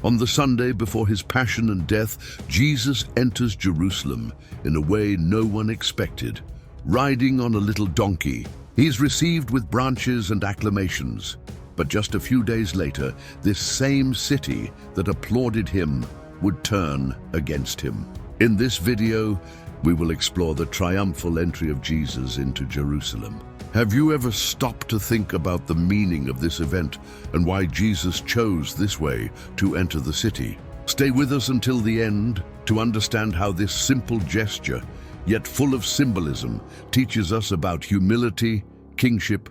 On the Sunday before his passion and death, Jesus enters Jerusalem in a way no one expected, riding on a little donkey. He is received with branches and acclamations. But just a few days later, this same city that applauded him would turn against him. In this video, we will explore the triumphal entry of Jesus into Jerusalem. Have you ever stopped to think about the meaning of this event and why Jesus chose this way to enter the city? Stay with us until the end to understand how this simple gesture, yet full of symbolism, teaches us about humility, kingship,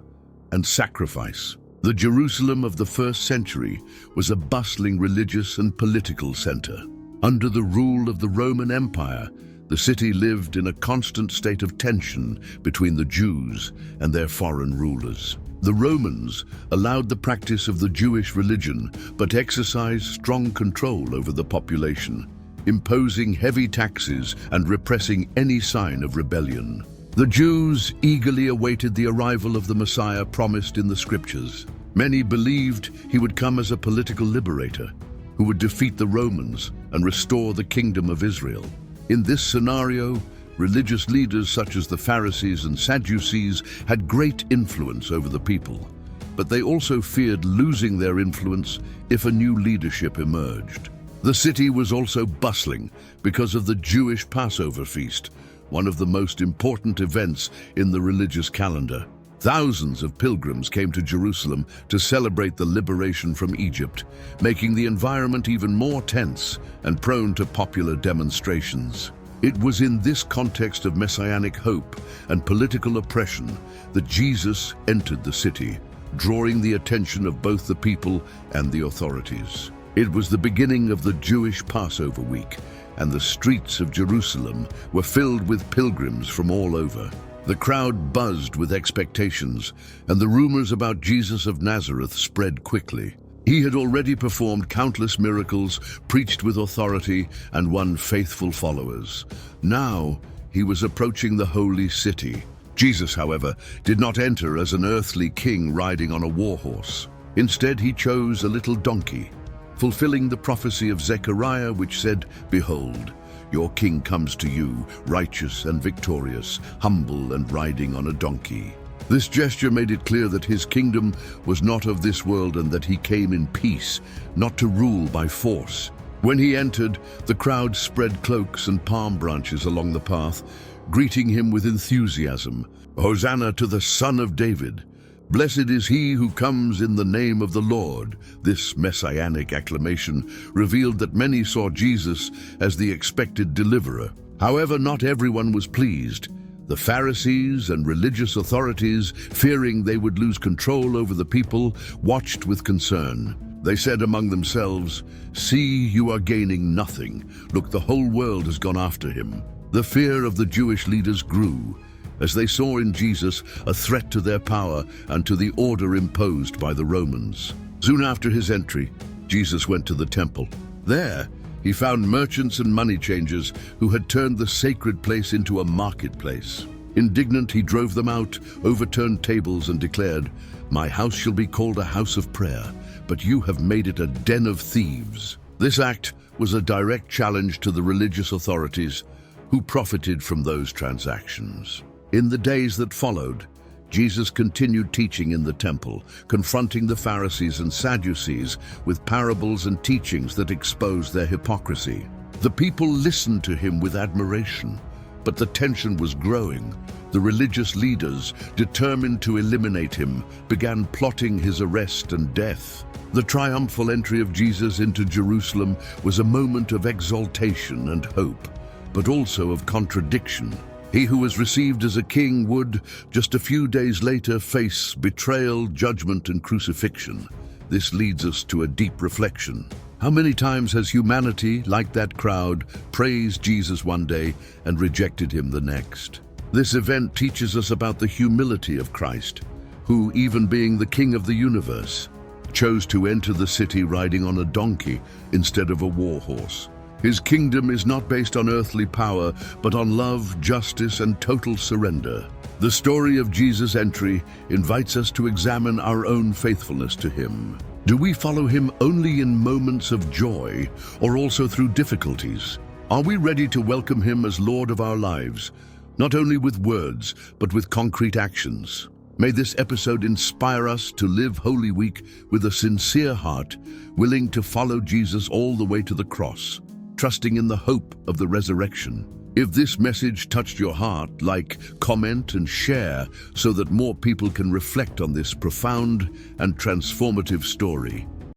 and sacrifice. The Jerusalem of the first century was a bustling religious and political center. Under the rule of the Roman Empire, the city lived in a constant state of tension between the Jews and their foreign rulers. The Romans allowed the practice of the Jewish religion, but exercised strong control over the population, imposing heavy taxes and repressing any sign of rebellion. The Jews eagerly awaited the arrival of the Messiah promised in the scriptures. Many believed he would come as a political liberator who would defeat the Romans and restore the kingdom of Israel. In this scenario, religious leaders such as the Pharisees and Sadducees had great influence over the people, but they also feared losing their influence if a new leadership emerged. The city was also bustling because of the Jewish Passover feast, one of the most important events in the religious calendar. Thousands of pilgrims came to Jerusalem to celebrate the liberation from Egypt, making the environment even more tense and prone to popular demonstrations. It was in this context of messianic hope and political oppression that Jesus entered the city, drawing the attention of both the people and the authorities. It was the beginning of the Jewish Passover week, and the streets of Jerusalem were filled with pilgrims from all over. The crowd buzzed with expectations, and the rumors about Jesus of Nazareth spread quickly. He had already performed countless miracles, preached with authority, and won faithful followers. Now, he was approaching the holy city. Jesus, however, did not enter as an earthly king riding on a war horse. Instead, he chose a little donkey, fulfilling the prophecy of Zechariah, which said, "Behold, your king comes to you, righteous and victorious, humble and riding on a donkey." This gesture made it clear that his kingdom was not of this world and that he came in peace, not to rule by force. When he entered, the crowd spread cloaks and palm branches along the path, greeting him with enthusiasm. "Hosanna to the Son of David! Blessed is he who comes in the name of the Lord." This messianic acclamation revealed that many saw Jesus as the expected deliverer. However, not everyone was pleased. The Pharisees and religious authorities, fearing they would lose control over the people, watched with concern. They said among themselves, "See, you are gaining nothing. Look, the whole world has gone after him." The fear of the Jewish leaders grew, as they saw in Jesus a threat to their power and to the order imposed by the Romans. Soon after his entry, Jesus went to the temple. There, he found merchants and money changers who had turned the sacred place into a marketplace. Indignant, he drove them out, overturned tables, and declared, "My house shall be called a house of prayer, but you have made it a den of thieves." This act was a direct challenge to the religious authorities, who profited from those transactions. In the days that followed, Jesus continued teaching in the temple, confronting the Pharisees and Sadducees with parables and teachings that exposed their hypocrisy. The people listened to him with admiration, but the tension was growing. The religious leaders, determined to eliminate him, began plotting his arrest and death. The triumphal entry of Jesus into Jerusalem was a moment of exaltation and hope, but also of contradiction. He who was received as a king would, just a few days later, face betrayal, judgment, and crucifixion. This leads us to a deep reflection. How many times has humanity, like that crowd, praised Jesus one day and rejected him the next? This event teaches us about the humility of Christ, who, even being the King of the universe, chose to enter the city riding on a donkey instead of a war horse. His kingdom is not based on earthly power, but on love, justice, and total surrender. The story of Jesus' entry invites us to examine our own faithfulness to him. Do we follow him only in moments of joy or also through difficulties? Are we ready to welcome him as Lord of our lives, not only with words, but with concrete actions? May this episode inspire us to live Holy Week with a sincere heart, willing to follow Jesus all the way to the cross, trusting in the hope of the resurrection. If this message touched your heart, like, comment, and share so that more people can reflect on this profound and transformative story.